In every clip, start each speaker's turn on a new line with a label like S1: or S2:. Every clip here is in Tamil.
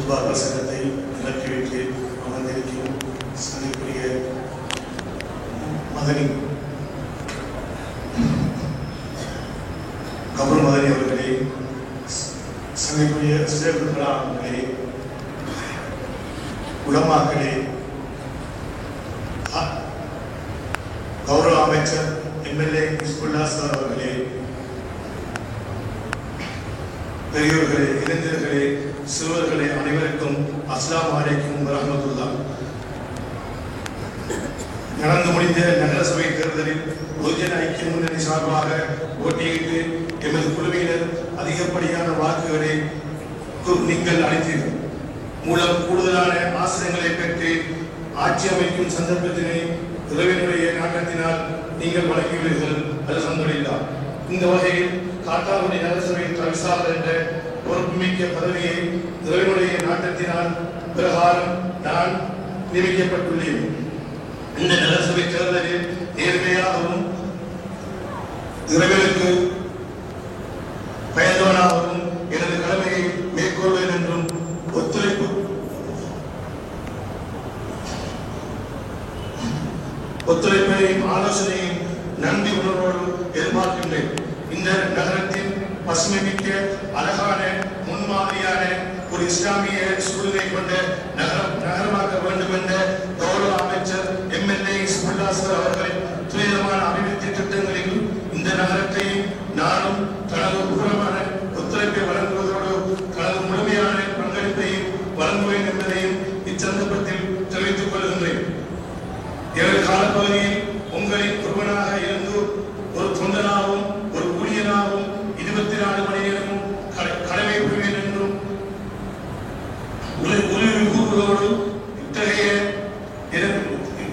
S1: குத்துபா பிரசங்கத்தை இலக்கி வைத்து அமர்ந்திருக்கும் சங்கைக்குரிய மதனி கபர் மதனி அவர்களே, சங்கைக்குரிய சுஜேபுல்லா அவர்களே, உலமாக்களே, கௌரவ அமைச்சர் எம்எல்ஏ ஹிஸ்புல்லா சார் அவர்களே, பெரியோர்களே, இளைஞர்களே, சிறுவர்களே, அனைவருக்கும் அஸ்ஸலாமு அலைக்கும் வரஹ்மத்துல்லாஹ். நடந்து முடிந்த நகரசபை தேர்தலில் பொதுஜன ஐக்கிய முன்னணி சார்பாக போட்டியிட்டு எமது குழுவினர் அதிகப்படியான வாக்குகளை நீங்கள் அளித்தீர்கள் மூலம் கூடுதலான ஆசனங்களை பெற்று ஆட்சி அமைக்கும் சந்தர்ப்பத்தினை இறைவனுடைய நாட்டத்தினால் நீங்கள் வழங்கியுள்ளீர்கள். அல்ஹம்துலில்லாஹ். இந்த வகையில் காத்தாங்குடி நகரசபையின் தவிசாளர் என்ற பொறுப்புமிக்க பதவியை இறைவனுடைய நாட்டத்தினால் பிரகாரம் நான் நியமிக்கப்பட்டுள்ளேன். இந்த நகரசபை தேர்தலில் நேர்மையாகவும் இறைவனுக்கு பயந்தவனாகவும் எனது கடமையை மேற்கொள்வேன் என்றும் ஒத்துழைப்பையும் ஆலோசனையும் நன்றி உணர்வோடு எதிர்பார்க்கின்றேன். இந்த நகரத்தின் பசுமைமிக்க அழகான முன்மாதிரியான ஒரு இஸ்லாமிய சூழ்நிலை கொண்ட நகரமாக்க வேண்டும் என்ற கௌரவ அமைச்சர் எம்எல்ஏ ஹிஸ்புல்லா சார் அவர்களின் துரிதமான அபிவிருத்தி திட்டங்களில் இந்த நகரத்தை நானும் தனது உரமான ஒத்துழைப்பை வழங்குவதோடு தனது முழுமையான பங்களிப்பையும் வழங்குவேன் என்பதையும் இச்சந்தர்ப்பத்தில் தெரிவித்துக் கொள்கின்றேன். எனது காலப்பகுதியில் உங்களின் ஒருவனாக இருந்து ஒரு தொண்டனாகவும் ஒரு ஊழியனாகவும் 24 மணி நேரமும் கடமை புரிவேன் என்றும் உறுதி கூறுவதோடு இத்தகைய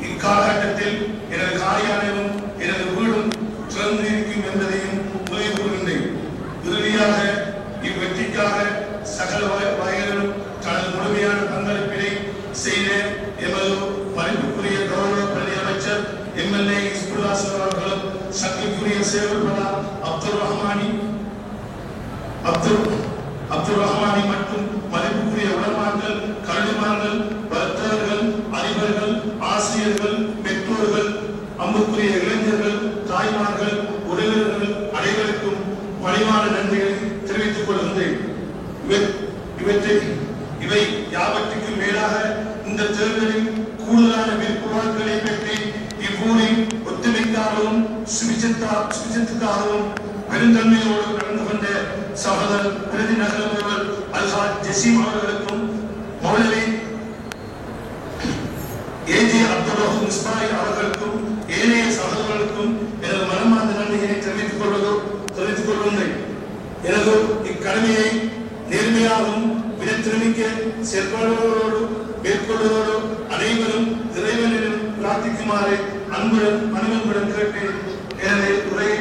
S1: இக்காலகட்டத்தில் எனது காரியாலயமும் எனது வீடும் திறந்து இருக்கும் என்பதையும் உறுதி கூறுகின்றேன். இறுதியாக இவ்வெற்றிக்காக சகல வகைகளிலும் தனது முழுமையான பங்களிப்பினை செய்த எமது மதிப்புக்குரிய கௌரவ பிரதி அமைச்சர் எம்எல்ஏ ஹிஸ்புல்லா சார் அவர்களும் சக்திக்குரிய சேவர்களா அப்துல் ரஹ்மானி மற்றும் மதிப்புக்குரிய உலமாக்கள், கல்விமான்கள், வர்த்தகர்கள், அதிபர்கள், ஆசிரியர்கள், பெற்றோர்கள், அம்புக்குரிய இளைஞர்கள், தாய்மார்கள், உறவினர்கள் அனைவருக்கும் பணிவான நன்றிகளை தெரிவித்துக் கொள்கின்றேன். இவை யாவற்றுக்கும் மேலாக இந்த தேர்தலில் கூடுதலான வேட்புமனுக்களை பெற்று இவ்வூரில் ஒத்துழைக்காகவும் சுவிச்சத்துக்காகவும் பெருந்தன்மையோடு நடந்து கொண்ட சகோதரர் பிரதி நகர முதல்வர் அல்ஹாஜ் ஜசீம் அவர்களுக்கும் மௌலவி ஏஜே அப்துல் ரஹீம் இஸ்மாயில் அவர்களுக்கும் ஏனைய சகோதரர்களுக்கும் எனது மனமார்ந்த நன்றிகளை தெரிவித்துக் கொள்கின்றேன். எனது இக்கடமையை நேர்மையாகவும் வினத்திறமிக்க செயல்பாடுகளோடு மேற்கொள்வதோடு அனைவரும் இறைவனிடம் பிரார்த்திக்குமாறு அன்புடன் பணிவன்புடன் கேட்டு எனது உரையை